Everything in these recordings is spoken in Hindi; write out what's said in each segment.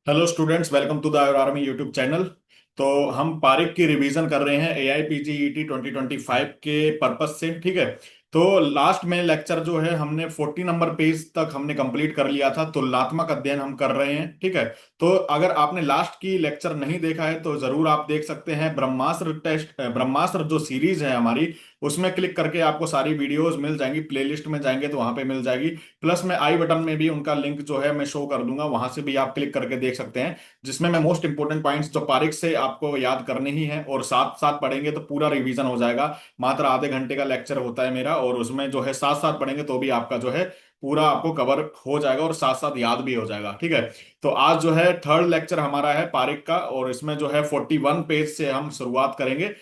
Hello students, welcome to the army YouTube channel. तो हम पारिक की रिवीजन कर रहे हैं AIPGET 2025 के पर्पस से। ठीक है। तो लास्ट में लेक्चर जो है हमने 40 नंबर पेज तक हमने कंप्लीट कर लिया था। तुलनात्मक अध्ययन हम कर रहे हैं। ठीक है। तो अगर आपने लास्ट की लेक्चर नहीं देखा है तो जरूर आप देख सकते हैं। ब्रह्मास्त्र टेस्ट, ब्रह्मास्त्र जो सीरीज है हमारी, उसमें क्लिक करके आपको सारी वीडियोस मिल जाएंगी। प्लेलिस्ट में जाएंगे तो वहां पे मिल जाएगी। प्लस मैं आई बटन में भी उनका लिंक जो है मैं शो कर दूंगा, वहां से भी आप क्लिक करके देख सकते हैं। जिसमें मैं मोस्ट इंपोर्टेंट पॉइंट्स जो पारिक से आपको याद करने ही है, और साथ साथ पढ़ेंगे तो पूरा रिवीजन हो जाएगा। मात्र आधे घंटे का लेक्चर होता है मेरा, और उसमें जो है साथ साथ पढ़ेंगे तो भी आपका जो है पूरा आपको कवर हो जाएगा और साथ साथ याद भी हो जाएगा। ठीक है। तो आज जो है थर्ड लेक्चर हमारा है पारिक का, और इसमें जो है 41 पेज से हम शुरुआत करेंगे।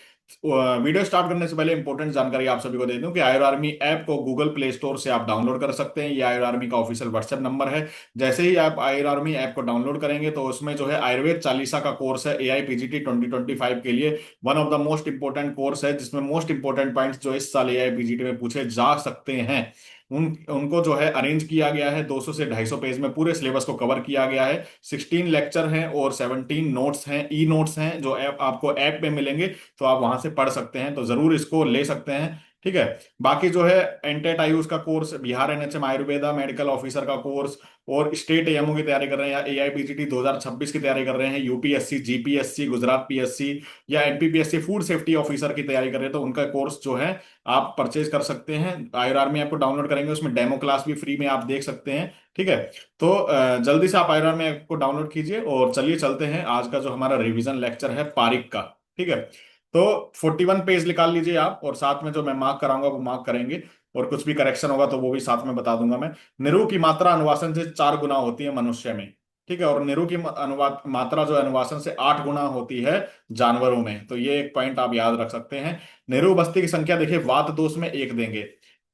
वीडियो स्टार्ट करने से पहले इंपॉर्टेंट जानकारी आप सभी को दे दूं कि आयर आर्मी ऐप को गूगल प्ले स्टोर से आप डाउनलोड कर सकते हैं। ये आयर आर्मी का ऑफिशियल व्हाट्सएप नंबर है। जैसे ही आप आयर आर्मी ऐप को डाउनलोड करेंगे तो उसमें जो है आयुर्वेद चालीसा का कोर्स है AIPGT 2025 के लिए one of the most important course है, जिसमें मोस्ट इंपोर्टेंट पॉइंट्स जो इस साल AIPGT में पूछे जा सकते हैं उनको जो है अरेंज किया गया है। 200 से 250 पेज में पूरे सिलेबस को कवर किया गया है। 16 लेक्चर हैं और 17 नोट्स हैं, ई नोट्स हैं, जो आपको ऐप पे मिलेंगे। तो आप वहां से पढ़ सकते हैं, तो जरूर इसको ले सकते हैं। ठीक है। बाकी जो है एंटेट आयुष का course, Bihar NHM Ayurveda medical officer का कोर्स, और स्टेट AMO की तैयारी कर रहे हैं या AIPGT 2026 की तैयारी कर रहे हैं, UPSC GPSC गुजरात PSC या NPPSC फूड सेफ्टी ऑफिसर की तैयारी कर रहे हैं, तो उनका कोर्स जो है आप परचेज कर सकते हैं। आयर आर्मी ऐप को डाउनलोड करेंगे, उसमें डेमो क्लास भी फ्री में आप देख सकते हैं। ठीक है। तो जल्दी से आप आयर आर्मी ऐप को डाउनलोड कीजिए, और चलिए चलते हैं आज का जो हमारा रिवीजन लेक्चर है पारिक का। ठीक है। तो 41 पेज निकाल लीजिए आप, और साथ में जो मैं मार्क कराऊंगा वो मार्क करेंगे, और कुछ भी करेक्शन होगा तो वो भी साथ में बता दूंगा मैं। निरु की मात्रा अनुवासन से 4 गुना होती है मनुष्य में। ठीक है। और निरु की अनुवाद मात्रा जो है अनुवासन से 8 गुना होती है जानवरों में। तो ये एक पॉइंट आप याद रख सकते हैं। नेहरू बस्ती की संख्या देखिए, वात दोष में 1 देंगे,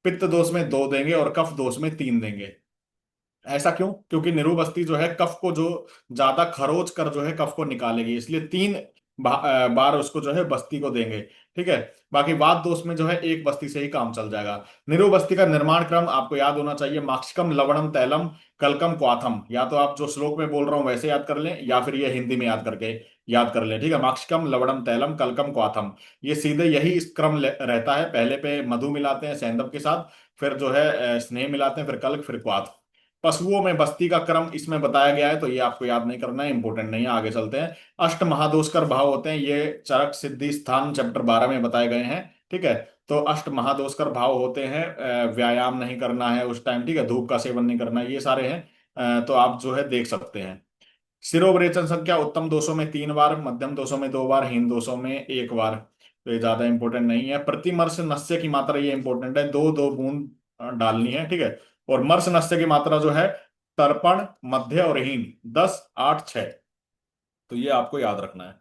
पित्त दोष में 2 देंगे, और कफ दोष में 3 देंगे। ऐसा क्यों? क्योंकि निरू बस्ती जो है कफ को जो ज्यादा खरोच कर जो है कफ को निकालेगी, इसलिए 3 बार उसको जो है बस्ती को देंगे। ठीक है। बाकी वात दोष में जो है 1 बस्ती से ही काम चल जाएगा। निरू बस्ती का निर्माण क्रम आपको याद होना चाहिए। माक्षिकम लवणम तैलम कलकम क्वाथम। या तो आप जो श्लोक में बोल रहा हूं वैसे याद कर लें, या फिर ये हिंदी में याद कर लें। ठीक है। माक्षिकम लवणम तैलम कलकम क्वाथम, ये सीधे यही इस क्रम रहता है। पहले पे मधु मिलाते हैं सेंधव के साथ, फिर जो है स्नेह मिलाते हैं, फिर कल्क, फिर क्वाथ। पशुओं में बस्ती का क्रम इसमें बताया गया है, तो ये आपको याद नहीं करना है, इंपॉर्टेंट नहीं है। आगे चलते हैं। अष्ट महादोषकर भाव होते हैं, ये चरक सिद्धि स्थान चैप्टर 12 में बताए गए हैं। ठीक है। तो अष्ट महादोषकर भाव होते हैं, व्यायाम नहीं करना है उस टाइम। ठीक है। धूप का सेवन नहीं करना है, ये सारे हैं। तो आप जो है देख सकते हैं। शिरोवरेचन संख्या उत्तम दोषों में 3 बार, मध्यम दोषों में 2 बार, हीन दोषों में 1 बार। तो ये ज्यादा इंपॉर्टेंट नहीं है। प्रतिमर्श नस्य की मात्रा, ये इंपॉर्टेंट है, 2-2 बूंद डालनी है। ठीक है। और मर्श नस्य की मात्रा जो है तर्पण, मध्य और हीन, 10, 8, 6। तो ये आपको याद रखना है।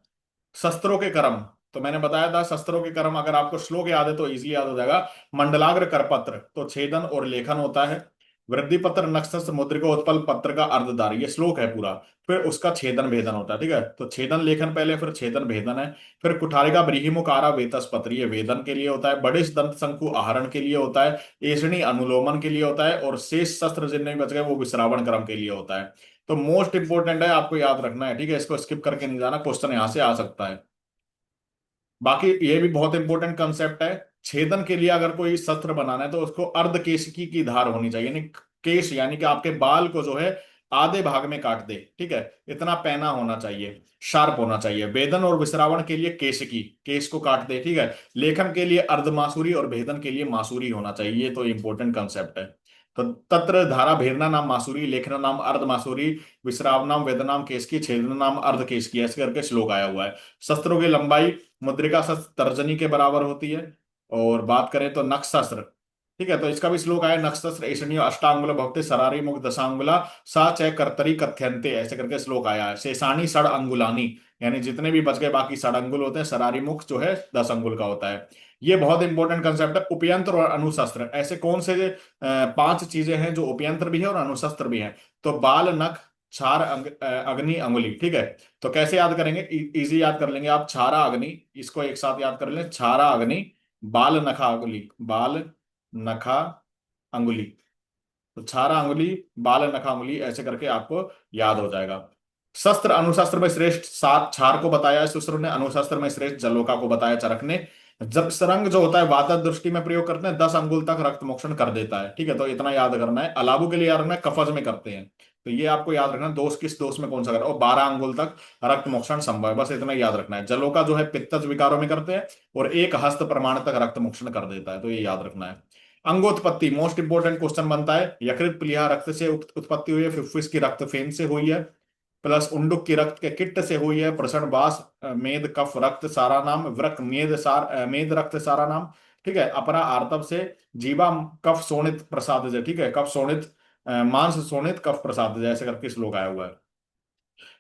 शस्त्रों के कर्म, तो मैंने बताया था शस्त्रों के कर्म अगर आपको श्लोक याद है तो इजीली याद हो जाएगा। मंडलाग्र करपत्र तो छेदन और लेखन होता है। वृद्धि पत्र नक्षत्र मुद्रिका पत्र का अर्धदार, ये श्लोक है पूरा। फिर उसका छेदन भेदन होता है। ठीक है। तो छेदन लेखन पहले, फिर छेदन भेदन है। फिर कुठारिका ब्रीहिमुखारा वेतस पत्र, ये वेदन के लिए होता है। बड़े दंत शंकु आहरण के लिए होता है। एषणी अनुलोमन के लिए होता है। और शेष शस्त्र जितने भी बच गए वो विश्रावण क्रम के लिए होता है। तो मोस्ट इंपोर्टेंट है, आपको याद रखना है। ठीक है। इसको स्किप करके नहीं जाना, क्वेश्चन यहां से आ सकता है। बाकी ये भी बहुत इंपॉर्टेंट कंसेप्ट है। छेदन के लिए अगर कोई शस्त्र बनाना है तो उसको अर्ध केशकी की धार होनी चाहिए, यानी केश, यानी कि आपके बाल को जो है आधे भाग में काट दे। ठीक है। इतना पैना होना चाहिए, शार्प होना चाहिए। वेदन और विश्रावण के लिए केशकी, केश को काट दे। ठीक है। लेखन के लिए अर्ध मासूरी और भेदन के लिए मासूरी होना चाहिए। ये तो इंपॉर्टेंट कंसेप्ट है। तो तत्र धारा भेदना नाम मासूरी, लेखना नाम अर्ध मासूरी, विश्रावनाम वेदनाम केश की, छेदना नाम अर्ध केश की, ऐसे करके श्लोक आया हुआ है। शस्त्रों की लंबाई मुद्रिका शस्त्र तर्जनी के बराबर होती है। और बात करें तो नक्षशस्त्र, ठीक है, तो इसका भी श्लोक आया, नक्षशस्त्र ऐषणीय अष्टांगुल भवते सरारी मुख दशांगुला सा च कर्तरी कथ्यन्ते, ऐसे करके श्लोक आया है। शेषाणी षड अंगुलानी, यानी जितने भी बच गए बाकी 6 अंगुल होते हैं, सरारी मुख जो है 10 अंगुल का होता है। ये बहुत इंपॉर्टेंट कंसेप्ट है। उपयंत्र और अनुशस्त्र, ऐसे कौन से 5 चीजें हैं जो उपयंत्र भी है और अनुशस्त्र भी है? तो बाल, नख, छार, अग्नि, अंगुली। ठीक है। तो कैसे याद करेंगे? इजी याद कर लेंगे आप। छारा अग्नि, इसको एक साथ याद कर लें, छारा अग्नि, बाल नखा अंगुली, बाल नखा अंगुली। तो छारा अंगुली, बाल नखा अंगुली, ऐसे करके आपको याद हो जाएगा। शस्त्र अनुशस्त्र में श्रेष्ठ सात क्षार को बताया सुश्रुत ने, अनुशस्त्र में श्रेष्ठ जलोका को बताया चरक ने। जब सरंग जो होता है वातज दृष्टि में प्रयोग करते हैं, 10 अंगुल तक रक्त मोक्षण कर देता है, ठीक है, तो इतना याद करना है। अलाबू के लिए याद रखना है, कफज में करते हैं, तो ये आपको याद रखना है, दोष किस दोष में कौन सा कर, और 12 अंगुल तक रक्त मोक्षण संभव है, बस इतना याद रखना है। जलोका जो है पित्तज विकारों में करते हैं, और एक हस्त प्रमाण तक रक्त मोक्षण कर देता है, तो ये याद रखना है। अंगोत्पत्ति मोस्ट इंपोर्टेंट क्वेश्चन बनता है, यकृत प्लीहा रक्त से उत्पत्ति हुई है, फिफ्फिस की रक्त फेन से हुई है, प्लस उंडुक की रक्त के किट्ट से हुई है, प्रषण बास मेद कफ रक्त सारा नाम, वृक मेद मेद रक्त सारा नाम, ठीक है, अपरा आर्तव से, जीवा कफ शोणित प्रसाद से, ठीक है, कफ शोणित मांस शोणित कफ प्रसाद जैसे करके श्लोक आया हुआ है।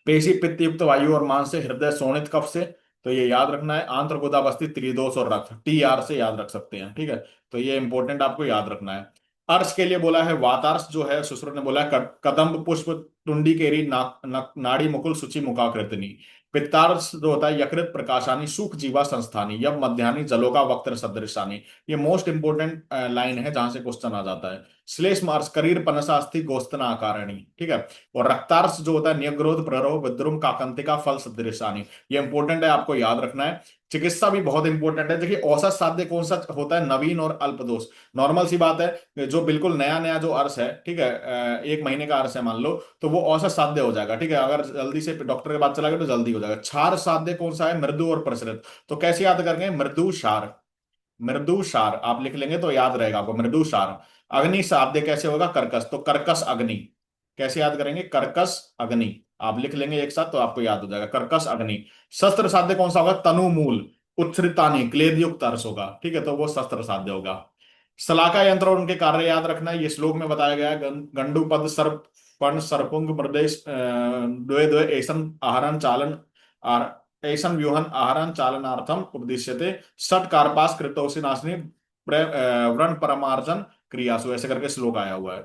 पेशी पित्त युक्त वायु और मांस से, हृदय शोणित कफ से, तो ये याद रखना है। आंत्र गुदावस्थित त्रिदोष और रक्त TR से याद रख सकते हैं, ठीक है, तो ये इंपॉर्टेंट आपको याद रखना है। अर्श के लिए बोला है, वातार्श जो है सुश्रुत ने बोला है, कदम्ब पुष्प टुंडी केरी नाड़ी मुकुल शुचि मुखाकृतिनी। पित्तार्श जो होता है, यकृत प्रकाशानी सुख जीवा संस्थानी, यम मध्यानी जलोका वक्त्र सदृशानी। ये मोस्ट इंपोर्टेंट लाइन है जहां से क्वेश्चन आ जाता है। श्लेष मार्स करीर पनसास्थि गोस्तना आकारणी, ठीक है, और रक्तार्स जो होता है, न्यग्रोध प्ररोह विद्रुम काकंतिका फल सदृशानी। ये इंपॉर्टेंट है, आपको याद रखना है। चिकित्सा भी बहुत इंपॉर्टेंट है। देखिए औसत साध्य कौन सा होता है, नवीन और अल्पदोष। नॉर्मल सी बात है, जो बिल्कुल नया नया जो अर्स है, ठीक है, 1 महीने का अर्स है मान लो, तो वो औसत साध्य हो जाएगा, ठीक है, अगर जल्दी से डॉक्टर के पास चला गया तो जल्दी हो जाएगा। क्षार साध्य कौन सा है, मृदु और प्रसरित, तो कैसे याद करेंगे, मृदु क्षार, मृदु क्षार आप लिख लेंगे तो याद रहेगा आपको, मृदु क्षार। अग्नि साध्य कैसे होगा, कर्कश, तो कर्कश अग्नि, कैसे याद करेंगे, कर्कश अग्नि, आप लिख लेंगे एक साथ तो आपको याद हो जाएगा, कर्कश अग्नि। शस्त्र साध्य कौन सा होगा, तनु मूल उत्सृतानी क्लेद युक्त अर्स होगा, ठीक है, तो वो शस्त्र साध्य होगा। सलाका यंत्र और उनके कार्य याद रखना है, ये श्लोक में बताया गया है। गंडुपद सर्प पर्ण सर्पुंग प्रदेश द्वे द्वे ऐसन आहरण चालन ऐसन व्यूहन आहरण चालनार्थम उपदिश्यते, षट कार्पास कृतोसी नाशनी व्रण परमार्जन क्रियासु, ऐसे करके श्लोक आया हुआ है,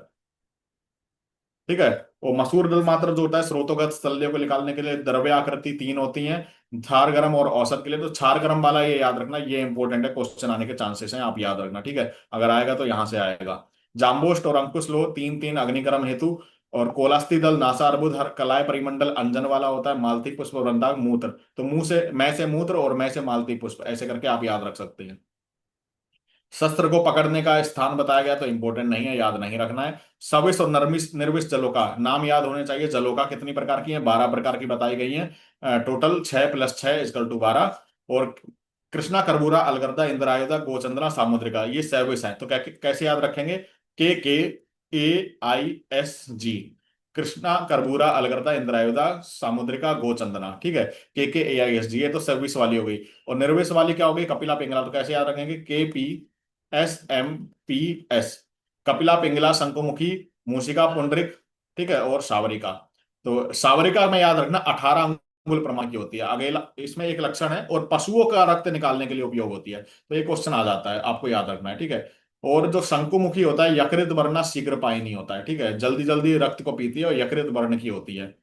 ठीक है। वो मसूर दल मात्र जो होता है, स्रोतोगत स्थल्य को निकालने के लिए द्रव्य आकृति 3 होती हैं, क्षार गर्म और औसत के लिए, तो क्षार गर्म वाला ये याद रखना, ये इंपॉर्टेंट है, क्वेश्चन आने के चांसेस हैं, आप याद रखना, ठीक है, अगर आएगा तो यहां से आएगा। जाम्बोष्ट और अंकुश लोह 3 3 अग्निकर्म हेतु, और कोलास्ती दल नासा अर्बुद हर कलाय परिमंडल अंजन वाला होता है, मालती पुष्प वृंदाग मूत्र, तो मुंह से मैं से मूत्र और मैं से मालती पुष्प, ऐसे करके आप याद रख सकते हैं। शस्त्र को पकड़ने का स्थान बताया गया तो इंपॉर्टेंट नहीं है, याद नहीं रखना है। सविस और नरमिस निर्विस जलोका नाम याद होने चाहिए। जलोका कितनी प्रकार की है, 12 प्रकार की बताई गई है, टोटल 6 + 6 = 12। और कृष्णा कर्बूरा अलगर्दा इंद्रायुधा गोचंद्रा सामुद्रिका, ये सविस है, तो कैसे याद रखेंगे, KKAISG, कृष्णा कर्बूरा अलगर्दा इंद्रायुधा सामुद्रिका गोचंदना, ठीक है, KKAISG, ये तो सर्विस वाली हो गई। और निर्विस वाली क्या होगी, कपिला पिंगला, तो कैसे याद रखेंगे, KPSMPS, कपिला पिंगला शंकुमुखी मूषिका पुंडरिक, ठीक है, और सावरिका। तो सावरिका में याद रखना 18 अंगुल प्रमाण की होती है, अगेला इसमें एक लक्षण है, और पशुओं का रक्त निकालने के लिए उपयोग होती है, तो ये क्वेश्चन आ जाता है, आपको याद रखना है, ठीक है। और जो शंकुमुखी होता है, यकृत वर्ण शीघ्र पायनी होता है, ठीक है, जल्दी जल्दी रक्त को पीती है, और यकृत वर्ण की होती है।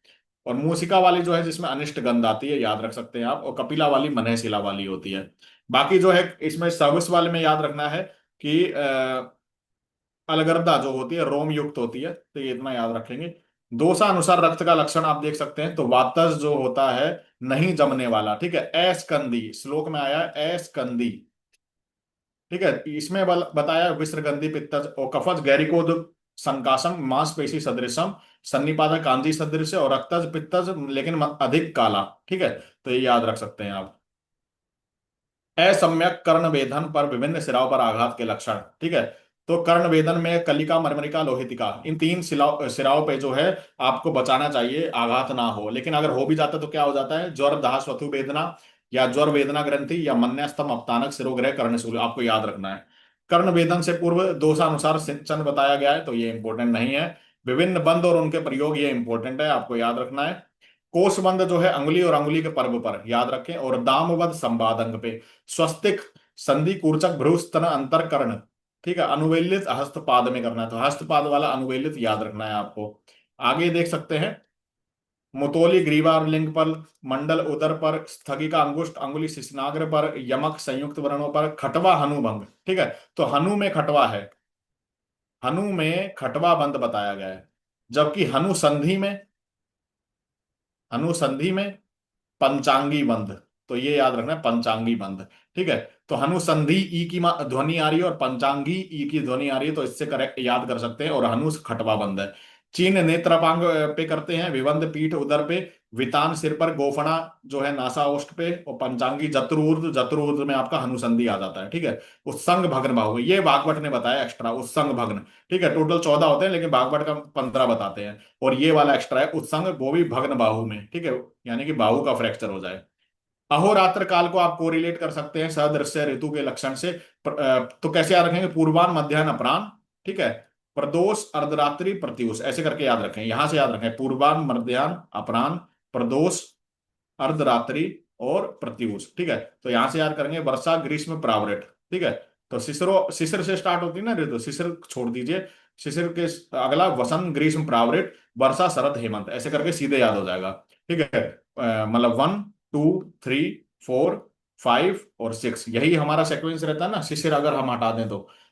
और मूसिका वाली जो है जिसमें अनिष्ट गंध आती है, याद रख सकते हैं आप। और कपिला वाली मनहशिला वाली होती है। बाकी जो है इसमें सर्विस वाले में याद रखना है कि अलगर्दा जो होती है रोम युक्त होती है, तो ये इतना याद रखेंगे। दोषा अनुसार रक्त का लक्षण आप देख सकते हैं, तो वातज जो होता है नहीं जमने वाला, ठीक है, अस्कंदी श्लोक में आया है, अस्कंदी, ठीक है, इसमें बताया विसर्गंधी पित्तज और कफज गैरिकोद संकाशम मांसपेशी सदृशम सन्निपात कांजी सदृश और रक्तज पित्तज लेकिन अधिक काला, ठीक है, तो ये याद रख सकते हैं आप। असम्यक कर्ण वेदन पर विभिन्न सिराओं पर आघात के लक्षण, ठीक है, तो कर्ण वेदन में कलिका मर्मरिका लोहितिका, इन 3 सिराओं पे जो है आपको बचाना चाहिए, आघात ना हो। लेकिन अगर हो भी जाता है तो क्या हो जाता है, ज्वर दाह स्वथु वेदना, या ज्वर वेदना ग्रंथि, या मन्यस्तम अपतानक सिरोग्रह कर्णशूल, आपको याद रखना है। कर्ण वेदन से पूर्व दोषानुसार सिंचन बताया गया है, तो ये इंपॉर्टेंट नहीं है। विभिन्न बंद और उनके प्रयोग, ये इंपॉर्टेंट है, आपको याद रखना है। कोषबंद जो है अंगुली और अंगुली के पर्व पर याद रखें, और दामवद संवाद अंग पे। स्वस्तिक संधि कूर्चक भ्रूस्तन अंतर कर्ण, ठीक है, अनुवेलित हस्तपाद में करना है, तो हस्तपाद वाला अनुवेलित याद रखना है आपको। आगे देख सकते हैं, मुतोली ग्रीवा लिंग पर, मंडल उदर पर, स्थगिका अंगुष्ठ अंगुली शिश्नाग्र पर, यमक संयुक्त वर्णों पर, खटवा हनुभंग, ठीक है, तो हनु में खटवा है, हनु में खटवा बंद बताया गया है, जबकि हनु संधि में, अनुसंधि में पंचांगी बंध। तो ये याद रखना है, पंचांगी बंध। ठीक है। तो हनुसंधि ई की ध्वनि आ रही है और पंचांगी ई की ध्वनि आ रही है, तो इससे करेक्ट याद कर सकते हैं। और हनुस खटवा बंध है। चीन नेत्रपांग पे करते हैं, विबंध पीठ उदर पे, वितान सिर पर, गोफणा जो है नासा ओष्ठ पे, और पंचांगी जत्रुर्ध, जत्रुर्ध में आपका हनुसंधि आ जाता है। ठीक है। उत्संग भग्न बाहु, ये भागवत ने बताया एक्स्ट्रा, उत्संग भग्न। ठीक है। टोटल 14 होते हैं लेकिन भागवत का 15 बताते हैं। और ये वाला एक्स्ट्रा है उत्संग, वो भी भग्न बाहु में। ठीक है। यानी कि बाहु का फ्रैक्चर हो जाए। अहोरात्र काल को आप कोरिलेट कर सकते हैं सदृश्य ऋतु के लक्षण से। तो कैसे याद रखेंगे? पूर्वान, मध्याह्न, अपराह्न। ठीक है। प्रदोष, अर्धरात्रि, प्रत्यूष, ऐसे करके याद रखें। यहां से याद रखें, पूर्वान, मध्याह्न, अपराह्न, प्रदोष, अर्धरात्रि और प्रत्यूष। ठीक है। तो यहां से याद करेंगे वर्षा, ग्रीष्म, प्रावृट। ठीक है। तो शिशिरो, शिशिर से स्टार्ट होती है ना ऋतु, शिशिर छोड़ दीजिए। शिशिर के अगला वसंत, ग्रीष्म, प्रावृट, वर्षा, शरद, हेमंत, ऐसे करके सीधे याद हो जाएगा। ठीक है। मतलब 1, 2, 3, 4, 5 और 6, यही हमारा सेक्वेंस रहता है ना। शिशिर अगर हम हटा दें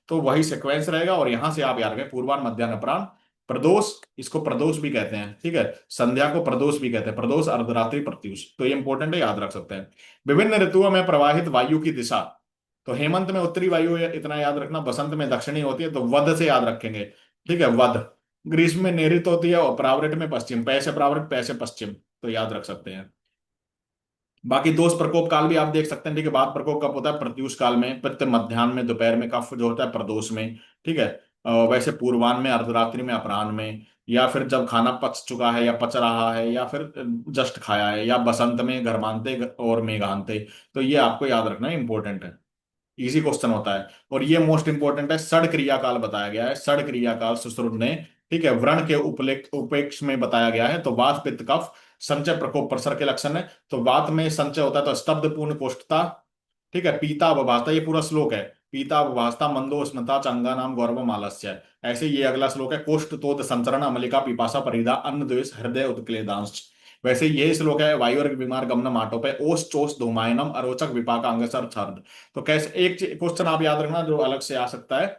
तो वही सेक्वेंस रहेगा। और यहां से आप याद रखें, पूर्वान, मध्याह्न, अपराह्न, प्रदोष, इसको प्रदोष भी कहते हैं। ठीक है। संध्या को प्रदोष भी कहते हैं, प्रदोष, अर्धरात्रि, प्रत्यूष। तो ये इंपॉर्टेंट है, याद रख सकते हैं। विभिन्न ऋतुओं में प्रवाहित वायु की दिशा। तो हेमंत में उत्तरी वायु है, इतना याद रखना। बसंत में दक्षिणी होती है, तो वध से याद रखेंगे। ठीक है, वध। ग्रीष्म में नैऋत्य होती है और प्रावृट में पश्चिम, पैसे प्रावृट, पैसे पश्चिम। तो याद रख सकते हैं। बाकी दोष प्रकोप काल भी आप देख सकते हैं। ठीक है। बात प्रकोप कब होता है? प्रत्यूष काल में, प्रत्य मध्याह्न में, दोपहर में, कफ जो होता है प्रदोष में। ठीक है। वैसे पूर्वाह्न में, अर्धरात्रि में, अपराह्न में, या फिर जब खाना पच चुका है या पच रहा है, या फिर जस्ट खाया है, या बसंत में, गर्मांते और मेघांते। तो ये आपको याद रखना है, इंपॉर्टेंट है। इजी क्वेश्चन होता है। और ये मोस्ट इंपॉर्टेंट है, सड़ क्रिया काल बताया गया है, सड़ क्रिया काल सुश्रुत ने। ठीक है। व्रण के उपलेख उपेक्ष में बताया गया है। तो वात, पित्त, कफ, संचय, प्रकोप, प्रसर के लक्षण है। तो वात में संचय होता है तो स्तब्ध, पूर्ण कोष्ठता। ठीक है। पीता अवभासता, ये पूरा श्लोक है। पीता अवभासता, मंदोष्णता, चंगानाम, गौरव, आलस्य। ऐसे ये अगला श्लोक है, कोष्ठ, तोद, संचरण, अमलिका, पिपासा, परिधा, अन्न, द्वेष, हृदय, उत्क्लेदांश। वैसे ये श्लोक है, वायुवर्ग, बीमार, गमनम, आटोपय, ओस, चोस, धूमायनम, अरोचक, विपाक, अंगसर, छर्द। तो कैसे, एक क्वेश्चन आप याद रखना जो अलग से आ सकता है,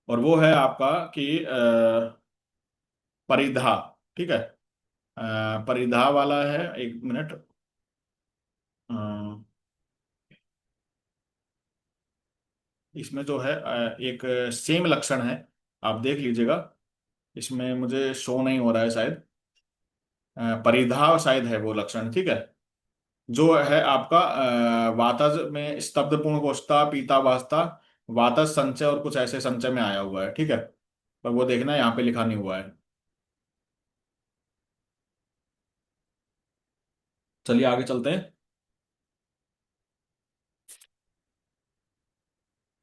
और वो है आपका कि परिधा। ठीक है। परिधा वाला है, एक मिनट। अ, इसमें जो है एक सेम लक्षण है, आप देख लीजिएगा। इसमें मुझे शो नहीं हो रहा है शायद। परिधा शायद है वो लक्षण। ठीक है। जो है आपका वातज में स्तब्ध, पूर्ण कोष्ठता, पीता वास्ता, वातज संचय और कुछ ऐसे संचय में आया हुआ है। ठीक है। पर वो देखना, यहाँ पे लिखा नहीं हुआ है। चलिए आगे चलते हैं।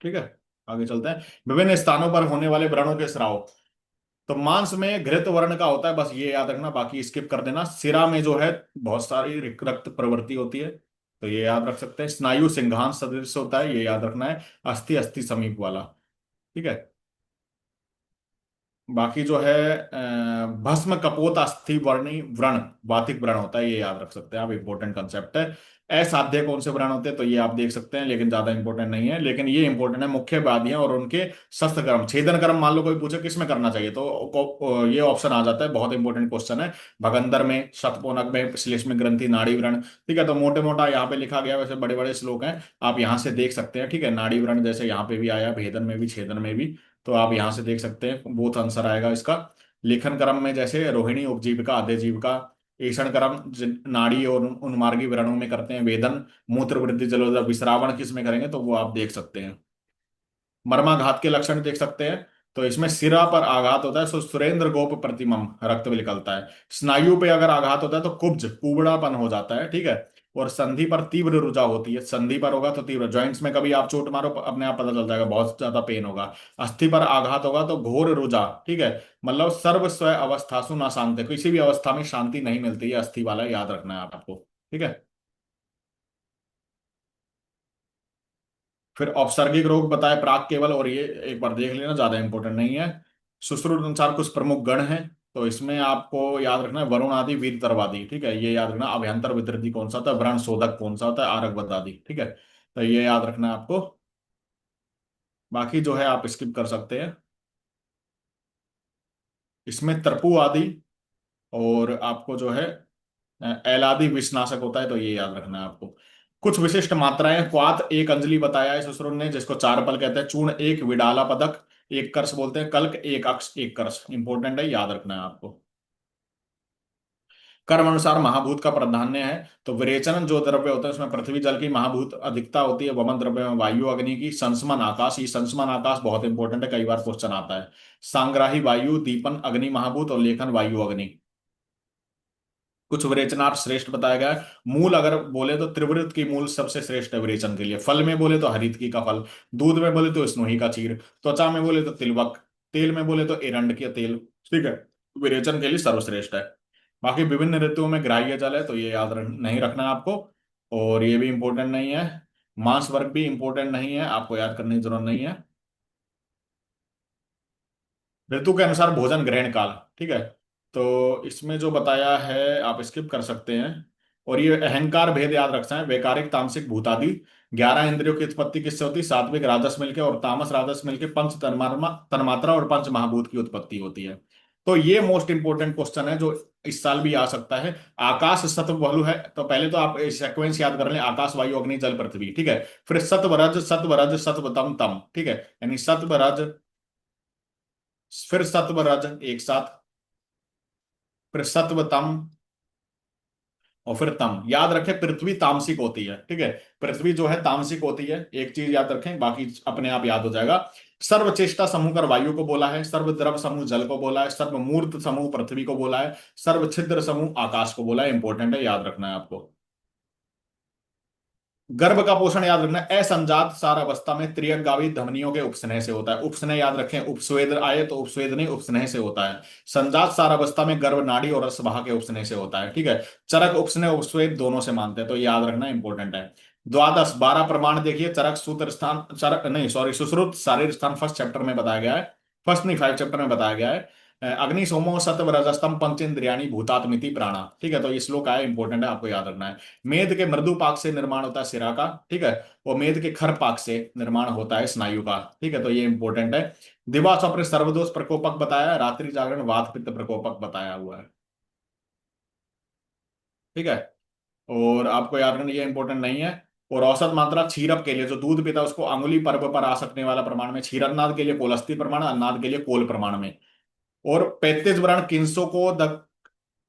ठीक है। आगे चलते हैं। विभिन्न स्थानों पर होने वाले व्रणों के स्राव। तो मांस में घृत वर्ण का होता है, बस ये याद रखना, बाकी स्किप कर देना। सिरा में जो है बहुत सारी रक्त प्रवृत्ति होती है, तो ये याद रख सकते हैं। स्नायु सिंघांश सदृश होता है, ये याद रखना है। अस्थि, अस्थि समीप वाला। ठीक है। बाकी जो है भस्म, कपोत, अस्थि वर्णी व्रण, वातिक व्रण होता है, ये याद रख सकते हैं आप, इंपॉर्टेंट कंसेप्ट है। असाध्य कौन से व्रण होते हैं, तो ये आप देख सकते हैं, लेकिन ज्यादा इंपॉर्टेंट नहीं है। लेकिन ये इंपॉर्टेंट है, मुख्य व्याधियां और उनके शस्त्र कर्म। छेदन कर्म मान लो कोई पूछे किस में करना चाहिए, तो ये ऑप्शन आ जाता है, बहुत इंपॉर्टेंट क्वेश्चन है। भगंदर में, शतकोनक में, श्लेष्म ग्रंथि, नाड़ी व्रण। ठीक है। तो मोटे मोटा यहाँ पे लिखा गया, वैसे बड़े बड़े श्लोक हैं, आप यहाँ से देख सकते हैं। ठीक है। नाड़ी व्रण जैसे यहाँ पे भी आया, भेदन में भी, छेदन में भी। तो आप यहां से देख सकते हैं, बोथ आंसर आएगा इसका। लेखन क्रम में जैसे रोहिणी, उपजीविका, अधेजीविका। ईषण क्रम नाड़ी और उन्मार्गी व्रणों में करते हैं, वेदन, मूत्र वृद्धि, जलोदर, विश्रावण किस में करेंगे, तो वो आप देख सकते हैं। मर्माघात के लक्षण देख सकते हैं। तो इसमें सिरा पर आघात होता है, सो सुरेंद्र गोप प्रतिमम, रक्त भी निकलता है। स्नायु पे अगर आघात होता है तो कुब्ज, कुबड़ापन हो जाता है। ठीक है। और संधि पर तीव्र रुजा होती है, संधि पर होगा तो तीव्र, जॉइंट्स में कभी आप चोट मारो अपने आप पता चल जाएगा, बहुत ज्यादा पेन होगा। अस्थि पर आघात होगा तो घोर रुजा। ठीक है। मतलब सर्व स्व अवस्थासु ना शांति, किसी भी अवस्था में शांति नहीं मिलती है, अस्थि वाला याद रखना है आपको। ठीक है। फिर औपसर्गिक रोग बताए प्राक केवल, और ये एक बार देख लेना, ज्यादा इंपॉर्टेंट नहीं है। सुश्रुत अनुसार कुछ प्रमुख गण हैं, तो इसमें आपको याद रखना है, वरुण आदि, वीर तरवादी। ठीक है। ये याद रखना। अभ्यंतर वितरती कौन सा होता है, व्रण शोधक कौन सा होता है, आरक बदादी। ठीक है। तो ये याद रखना है आपको। बाकी जो है आप स्किप कर सकते हैं। इसमें तरपु आदि, और आपको जो है एलादी विषनाशक होता है, तो ये याद रखना है आपको। कुछ विशिष्ट मात्राएं, क्वात एक अंजलि बताया है सुश्रुत ने, जिसको चार पल कहते हैं। चूर्ण एक विडाला पदक एक कर्ष बोलते हैं। कल्क एक अक्ष एक कर्ष, इंपॉर्टेंट है, याद रखना है आपको। कर्म अनुसार महाभूत का प्राधान्य है, तो विरेचन जो द्रव्य होता है उसमें पृथ्वी जल की महाभूत अधिकता होती है, वमन द्रव्य में वायु अग्नि की। संसमन आकाश, ये संसमन आकाश बहुत इंपॉर्टेंट है, कई बार क्वेश्चन आता है। सांग्राही वायु, दीपन अग्नि महाभूत, और लेखन वायु अग्नि। कुछ विरेचनार्थ श्रेष्ठ बताया गया है। मूल अगर बोले तो त्रिवृत की मूल सबसे श्रेष्ठ है विरेचन के लिए। फल में बोले तो हरितकी का फल। दूध में बोले तो स्नोही का क्षीर। त्वचा में बोले तो तिलवक। तेल में बोले तो एरंड का तेल। ठीक है, विरेचन के लिए सर्वश्रेष्ठ है। बाकी विभिन्न ऋतुओं में ग्राह्य जल है, तो ये नहीं रखना है आपको। और ये भी इंपॉर्टेंट नहीं है। मांस वर्ग भी इंपॉर्टेंट नहीं है, आपको याद करने की जरूरत नहीं है। ऋतु के अनुसार भोजन ग्रहण काल। ठीक है, तो इसमें जो बताया है आप स्किप कर सकते हैं। और ये अहंकार भेद याद रखना है। वैकारिक तामसिक भूतादि। 11 इंद्रियों की उत्पत्ति किससे होती है? सात्विक राजस मिलके और तामस राजस मिलके पंच तन्मात्रा और पंच महाभूत की उत्पत्ति होती है। तो ये मोस्ट इंपोर्टेंट क्वेश्चन है जो इस साल भी आ सकता है। आकाश सत्व बलु है, तो पहले तो आप सीक्वेंस याद कर लें। आकाश वायु अग्नि जल पृथ्वी, ठीक है। फिर सत्व रज सत्व रज सत्व तम तम, ठीक है। यानी सत्व रज, फिर सत्व रज एक साथ, फिर सत्व तम, और फिर तम। याद रखें पृथ्वी तामसिक होती है, ठीक है। पृथ्वी जो है तामसिक होती है, एक चीज याद रखें, बाकी अपने आप याद हो जाएगा। सर्वचेष्टा समूह कर वायु को बोला है। सर्वद्रव समूह जल को बोला है। सर्वमूर्त समूह पृथ्वी को बोला है। सर्वछिद्र समूह आकाश को बोला है। इंपॉर्टेंट है, याद रखना है आपको। गर्भ का पोषण याद रखना है। असंजात सार अवस्था में त्रिअंगावी धमनियों के उपस्नेह से होता है। उपस्नेह याद रखें, उपस्वेद आए तो उपस्वेद नहीं, उपस्नेह से होता है। संजात सार अवस्था में गर्भ नाड़ी और रसवाह के उपस्नेह से होता है, ठीक है। चरक उपस्नेह उपस्वेद दोनों से मानते हैं, तो ये याद रखना इंपॉर्टेंट है। द्वादश 12 प्रमाण देखिए। चरक सूत्र स्थान, चरक नहीं सॉरी, सुश्रुत शारीर स्थान फर्स्ट चैप्टर में बताया गया है। फर्स्ट नहीं, 5 चैप्टर में बताया गया है। अग्नि सोमो सत्व रजस्तम पंचेंद्रियाणि भूतात्मिति प्राणा, ठीक है। तो ये श्लोक आया, इंपॉर्टेंट है, आपको याद रखना है। मेद के मृदु पाक से निर्माण होता है सिरा का, ठीक है। और मेद के खर पाक से निर्माण होता है स्नायु का, ठीक है। तो ये इंपॉर्टेंट है। दिवा स्वप्न सर्वदोष प्रकोपक बताया है। रात्रि जागरण वात पित्त प्रकोपक बताया हुआ है, ठीक है। और आपको याद रखना, ये इंपॉर्टेंट नहीं है। और औसत मात्रा क्षीरप के लिए, जो दूध पीता है उसको अंगुली पर्व पर आ सकने वाला प्रमाण में। क्षीरन्नाद के लिए कोलस्ती प्रमाण, अन्नाद के लिए कोल प्रमाण में। और 35 वर्ण किंसों को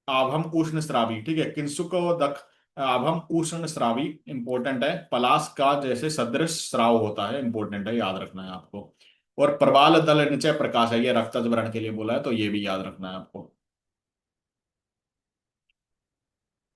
आभम उष्ण श्रावी, ठीक है। किंसुक दख आभम उष्ण श्रावी, इंपॉर्टेंट है। पलाश का जैसे सदृश श्राव होता है, इंपॉर्टेंट है, याद रखना है आपको। और प्रवाल दल निचय प्रकाश है, ये रक्तज वर्ण के लिए बोला है, तो ये भी याद रखना है आपको।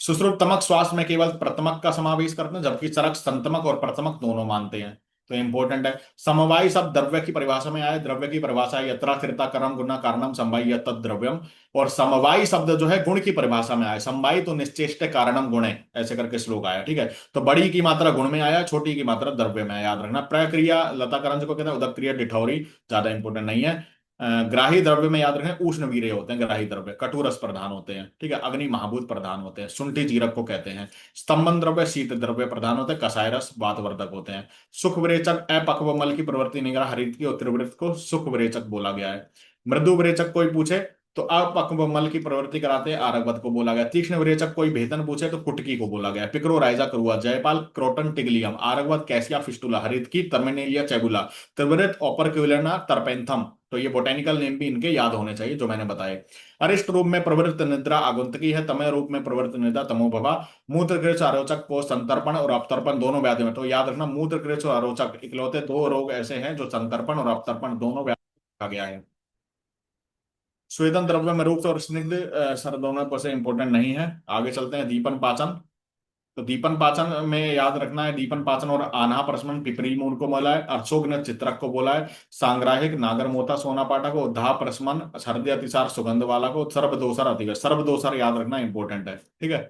सुश्रुतमक श्वास में केवल प्रथमक का समावेश करते हैं, जबकि चरक संतमक और प्रथमक दोनों मानते हैं, तो इंपॉर्टेंट है। समवायी शब्द द्रव्य की परिभाषा में आया। द्रव्य की परिभाषा है यत्रा स्थिरता कर्म गुणा कारणम समवायी तद द्रव्यम। और समवायी शब्द जो है गुण की परिभाषा में आया। समवायी तो निश्चेष्ट कारणम गुणे, ऐसे करके श्लोक आया, ठीक है। तो बड़ी की मात्रा गुण में आया, छोटी की मात्रा द्रव्य में आया, याद रखना। प्रक्रिया लता करंज को कहते हैं। उदक क्रिया डिठौरी, ज्यादा इंपॉर्टेंट नहीं है। ग्राही द्रव्य में याद रखें उष्ण वीर्य होते हैं ग्राही द्रव्य, कटुरस प्रधान होते हैं, ठीक है। अग्नि महाभूत प्रधान होते हैं, शुंठी जीरक को कहते हैं। स्तंभन द्रव्य शीत द्रव्य प्रधान होते हैं, कसाय रस वातवर्धक होते हैं। सुख विरेचक अपक्व मल की प्रवृत्ति निग्रह हरित की और त्रिवृत को सुख विरेचक बोला गया है। मृदु विरेचक कोई पूछे तो अपक्व मल की प्रवृत्ति कराते हैं, आरगवत को बोला गया। तीक्ष्ण विरेचक कोई भेदन पूछे तो कुटकी को बोला गया। पिक्रो राइजा करुआ, जयपाल क्रोटन टिगलियम, आरगवत कैसिया फिस्टुला, हरित की टर्मिनेलिया चेबुला, त्रिवृत ओपरक्यूलेना टर्पेंथम। तो ये बोटेनिकल नेम भी इनके याद होने चाहिए जो मैंने बताए। अरिष्ट रूप में प्रवृत्त निद्रा आगुंतकी है। तमय रूप में प्रवृत्त निद्रा तमोभवा। मूत्रकृच आरोचक को संतर्पण और अपतर्पण दोनों व्याधि में, तो याद रखना मूत्रकृच और आरोचक इकलौते दो रोग ऐसे हैं जो संतर्पण और अपतर्पण दोनों व्याधि में कहा गया है। स्वेदन द्रव्य में रूप और स्निग्ध सर दोनों पर से इंपॉर्टेंट नहीं है। आगे चलते हैं। दीपन पाचन, तो दीपन पाचन में याद रखना है। दीपन पाचन और आन्हा प्रशमन पिपरी मूल को बोला है। अर्शोग्न चित्रक को बोला है। सांग्राहिक नागर मोता सोना पाटा को। धा प्रशमन हृदय अतिसार सुगंध वाला को। सर्वदोषर अतिव, सर्वदोषर याद रखना इंपॉर्टेंट है, ठीक है।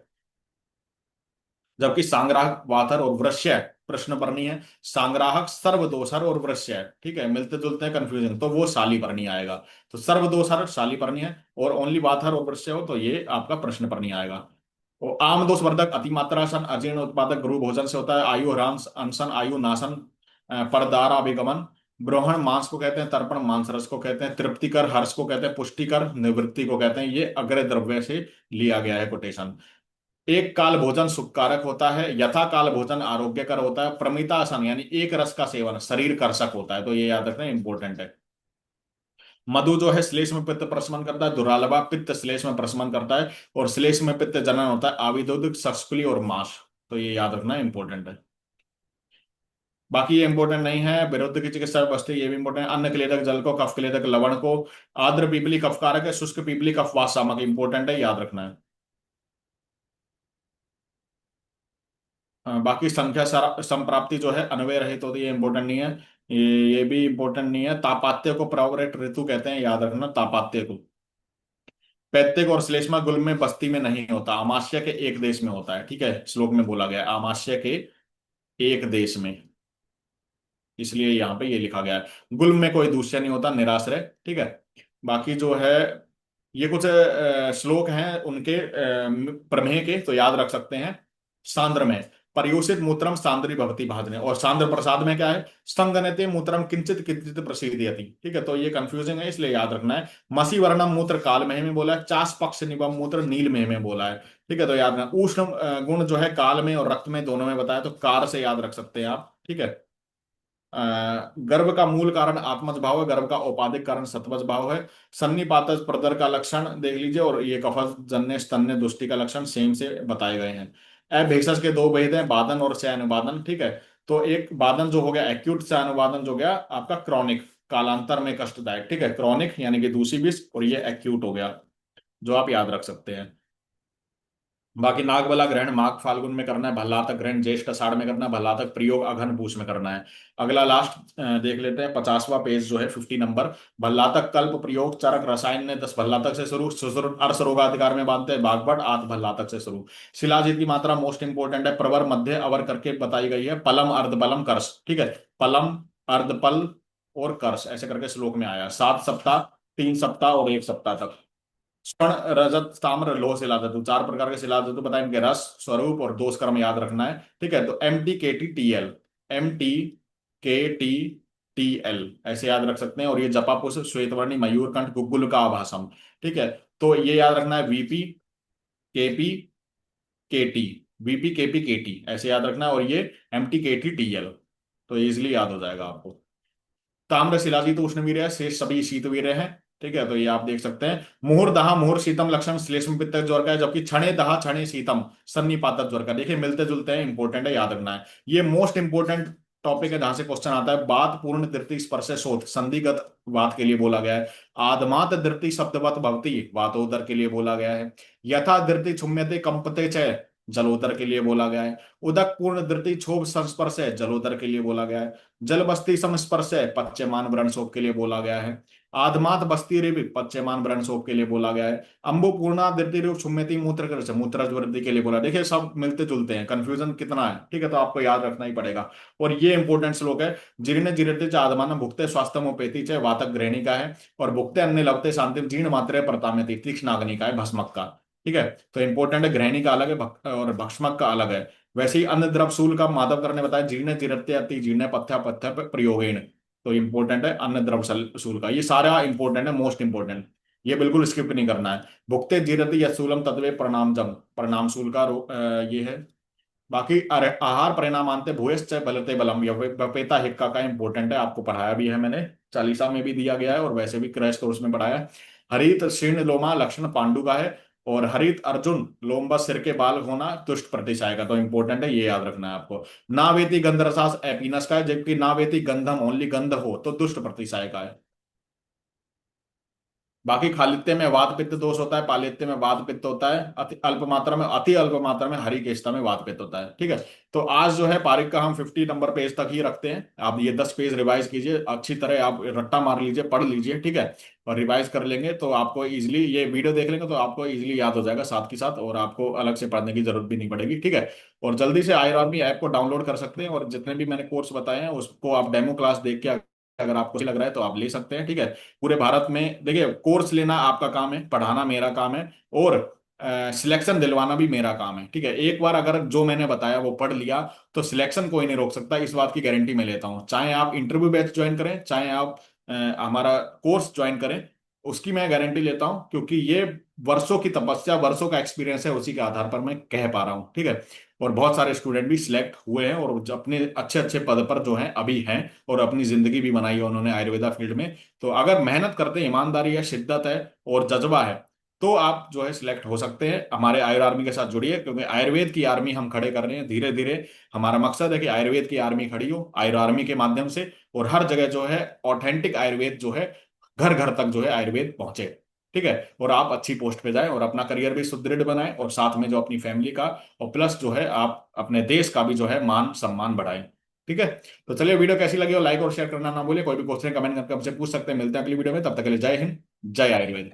जबकि सांग्राहक वाथर और वृश्य प्रश्न परनी है। सांग्राहक सर्वदोषर और वृश्य है, ठीक है, मिलते जुलते हैं, कंफ्यूजन, तो वो शालीपर्णी आएगा। तो सर्वदोषर शालीपर्णी है, और ओनली वाथर और वृश्य हो तो ये आपका प्रश्न परनी आएगा। और आम दोष वर्धक अतिमात्रा सन अजीर्ण उत्पादक गुरु भोजन से होता है। आयु ह्रांस अनशन आयु नाशन परदार अभिगमन। ब्रोहण मांस को कहते हैं, तर्पण मांस रस को कहते हैं, तृप्तिकर हर्ष को कहते हैं, पुष्टिकर निवृत्ति को कहते हैं। ये अग्र द्रव्य से लिया गया है कोटेशन। एक काल भोजन सुखकारक होता है, यथा काल भोजन आरोग्यकर होता है, प्रमितासन यानी एक रस का सेवन शरीर कर्षक होता है। तो ये याद रखना इंपॉर्टेंट है। मधु जो है श्लेष्म में पित्त प्रशमन करता है, दुरालभा पित्त श्लेष्म में प्रशमन करता है, और श्लेष्म में पित्त जनन होता है, आविदोदिक सस्कुली और माश। तो ये याद रखना इंपॉर्टेंट है। बाकी ये इंपॉर्टेंट नहीं है। विरुद्ध की चिकित्सा बस्ती ये भी इंपॉर्टेंट है। अन्न क्लेदक जल को, कफ क्लेदक लवण को, आर्द्र पीपली कफकारक है, शुष्क पीपली कफवात शामक इंपॉर्टेंट है, याद रखना है। बाकी संख्या संप्राप्ति जो है अन्वय रहित होती है, ये इंपॉर्टेंट नहीं है। ये भी इंपॉर्टेंट नहीं है। तापात्य को प्रवृत्त ऋतु कहते हैं, याद रखना तापात्य को। पैतृक और श्लेष्मा गुल्म में बस्ती में नहीं होता, अमाश्य के एक देश में होता है। ठीक है, श्लोक में बोला गया है अमाश्य के एक देश में, इसलिए यहाँ पे ये लिखा गया है। गुल्म में कोई दूसरा नहीं होता, निराश्रय। ठीक है। बाकी जो है ये कुछ श्लोक हैं उनके प्रमेय के, तो याद रख सकते हैं। सांद्र में पर्युषित मूत्रम सांद्री भवती भाजने, और सांद्र प्रसाद में क्या है, संगनते मूत्रम किंचित किंचित प्रसीदयति। ठीक है, तो ये कंफ्यूजिंग है, इसलिए याद रखना है। मसी वर्णम मूत्र काल में बोला है, चास पक्ष निबम मूत्र नील में बोला है। ठीक है, तो याद रखना। उष्ण गुण जो है काल में और रक्त में दोनों में बताया, तो कार से याद रख सकते हैं आप। ठीक है। गर्भ का मूल कारण आत्मज भाव है, गर्भ का औपाधिक कारण सत्वज भाव है। सन्निपात प्रदर का लक्षण देख लीजिए, और ये कफज जन्य स्तन्य दुष्टि का लक्षण सेम से बताए गए हैं। भेषज के दो भेद हैं, बादन और अनुवादन। ठीक है, तो एक बादन जो हो गया एक्यूट, से अनुवादन जो गया आपका क्रॉनिक, कालांतर में कष्टदायक। ठीक है, क्रॉनिक यानी कि दूसरी विष, और ये एक्यूट हो गया, जो आप याद रख सकते हैं। बाकी नागबला ग्रहण माघ फाल्गुन में करना है, भल्लातक ग्रहण ज्येष्ठ आषाढ़ में करना है, भल्लातक प्रयोग अघन पूष में करना है। अगला लास्ट देख लेते हैं, 50वां पेज जो है 50 नंबर। भल्लातक कल्प प्रयोग चरक रसायन ने 10 भल्लातक से शुरू, सुसुर अर्श रोगाधिकार में बांधते हैं, बागभट आठ भल्लातक से शुरू। शिलाजीत की मात्रा मोस्ट इंपोर्टेंट है, प्रवर मध्य अवर करके बताई गई है, पलम अर्ध बलम कर्ष। ठीक है, पलम अर्ध पल और कर्ष ऐसे करके श्लोक में आया। 7 सप्ताह, 3 सप्ताह और 1 सप्ताह तक। स्वर्ण रजत ताम्र लोह शिला धातु, 4 प्रकार के शिला धातु बताए, इनके रस स्वरूप और दोष कर्म याद रखना है। ठीक है, तो MT KT TL, MT KT TL ऐसे याद रख सकते हैं। और ये जपापुष श्वेतवर्णी मयूरकंठ गुग्गुल का आभासम। ठीक है, तो ये याद रखना है, VP KP KT, VP KP KT ऐसे याद रखना है, और ये MT KT TL, तो इजिली याद हो जाएगा आपको। ताम्र शिलाजीत उष्णवीर्य है, शेष सभी शीतवीर्य हैं। ठीक है, तो ये आप देख सकते हैं। मुहुर दहा मुहुर शीतम लक्षण श्लेष्म पित्तक ज्वर का है, जबकि क्षणे दहा क्षणे शीतम सन्निपातक ज्वर का। देखिए मिलते जुलते हैं, इंपॉर्टेंट है, याद रखना है। ये मोस्ट इंपॉर्टेंट टॉपिक है जहां से क्वेश्चन आता है। बात पूर्ण धृति स्पर्श शोध संधिगत बात के लिए बोला गया है। आदमात धृति शब्दवत भवती वातोदर के लिए बोला गया है। यथा धृति क्षुम्यते कंपते च जलोदर के लिए बोला गया है। उदक पूर्ण धृति क्षोभ संस्पर्श है, जलोदर के लिए बोला गया है। जल बस्ती संस्पर्श है, पच्यमान व्रणशोभ के लिए बोला गया है। आधमात बस्ती रे भी पच्यमान व्रणशोभ के लिए बोला गया है। अंबु पूर्णा धृति रूप सुम्यति मूत्र कर मूत्र वृद्धि के लिए बोला। देखिए सब मिलते जुलते हैं, कंफ्यूजन कितना है। ठीक है, तो आपको याद रखना ही पड़ेगा। और ये इंपॉर्टेंट श्लोक है। जीर्ण जीर्ति च आदमान भुक्ते स्वास्थ्य मोपेति च वातक ग्रहणी का है, और भुक्ते अन्य लवते शांति जीर्ण मात्रे प्रताम्यति तीक्ष्णाग्नि का है, भस्मक का। ठीक है, तो इंपॉर्टेंट है, ग्रहणी का अलग है, और भस्मक का अलग है। वैसे ही अन्न द्रव सूल का माधव ने बताया, जीर्ण जीर्ते अति जीर्ण पथ्य पथ्य प्रयोगेण। तो इंपॉर्टेंट है अन्न द्रव सूल का, ये सारा इंपॉर्टेंट है, मोस्ट इंपॉर्टेंट। ये बिल्कुल स्किप नहीं करना है। भुक्ते जीरति यसूलम तत्वे प्रणाम जम, प्रणाम सूल का ये है। बाकी आहार परिणाम आनते भूयश्च बलते बलम, यह बपेता हिक्का का इंपॉर्टेंट है, आपको पढ़ाया भी है मैंने, चालीसा में भी दिया गया है, और वैसे भी क्रैश कोर्स में पढ़ाया है। हरित शीर्ण लोमा लक्षण पांडु का है, और हरित अर्जुन लोम्बा सिर के बाल होना तुष्ट प्रतिशाय का। तो इंपॉर्टेंट है, ये याद रखना है आपको। नावेती गंध रसास एपीनस का है, जबकि नावेती गंधम ओनली गंध हो तो दुष्ट प्रतिशाय का है। बाकी खालित्य में वात पित्त दोष होता है, पालित्य में वात पित्त होता है, अति अल्प मात्रा में हरिकेशता में वात पित्त होता है। ठीक है, तो आज जो है पारिक का हम 50 नंबर पेज तक ही रखते हैं। आप ये 10 पेज रिवाइज कीजिए अच्छी तरह, आप रट्टा मार लीजिए, पढ़ लीजिए। ठीक है, और रिवाइज कर लेंगे तो आपको इजिली, ये वीडियो देख लेंगे तो आपको इजिली याद हो जाएगा साथ के साथ, और आपको अलग से पढ़ने की जरूरत भी नहीं पड़ेगी। ठीक है, और जल्दी से आयर आर्मी ऐप को डाउनलोड कर सकते हैं, और जितने भी मैंने कोर्स बताए हैं उसको आप डेमो क्लास देख के अगर आपको सही लग रहा है तो आप ले सकते हैं। ठीक है, पूरे भारत में देखिए कोर्स लेना आपका काम है, पढ़ाना मेरा काम है, और सिलेक्शन दिलवाना भी मेरा काम है, ठीक है। एक बार अगर जो मैंने बताया वो पढ़ लिया तो सिलेक्शन कोई नहीं रोक सकता, इस बात की गारंटी मैं लेता हूँ। चाहे आप इंटरव्यू बैच ज्वाइन करें, चाहे आप हमारा कोर्स ज्वाइन करें, उसकी मैं गारंटी लेता हूँ, क्योंकि ये वर्षों की तपस्या, वर्षों का एक्सपीरियंस है, उसी के आधार पर मैं कह पा रहा हूँ, ठीक है। और बहुत सारे स्टूडेंट भी सिलेक्ट हुए हैं और जो अपने अच्छे अच्छे पद पर जो हैं अभी हैं, और अपनी जिंदगी भी बनाई है उन्होंने आयुर्वेदा फील्ड में। तो अगर मेहनत करते हैं, ईमानदारी है, शिद्दत है और जज्बा है, तो आप जो है सिलेक्ट हो सकते हैं। हमारे आयुर आर्मी के साथ जुड़िए, क्योंकि आयुर्वेद की आर्मी हम खड़े कर रहे हैं धीरे धीरे। हमारा मकसद है कि आयुर्वेद की आर्मी खड़ी हो आयुर आर्मी के माध्यम से, और हर जगह जो है ऑथेंटिक आयुर्वेद जो है घर घर तक जो है आयुर्वेद पहुंचे, ठीक है। और आप अच्छी पोस्ट पे जाएं और अपना करियर भी सुदृढ़ बनाएं, और साथ में जो अपनी फैमिली का और प्लस जो है आप अपने देश का भी जो है मान सम्मान बढ़ाएं, ठीक है। तो चलिए, वीडियो कैसी लगी हो लाइक और शेयर करना ना भूलिए। कोई भी क्वेश्चन कमेंट करके हमसे पूछ सकते हैं। मिलते हैं अगली वीडियो में, तब तक के लिए जय हिंद, जय आयुर्वेद।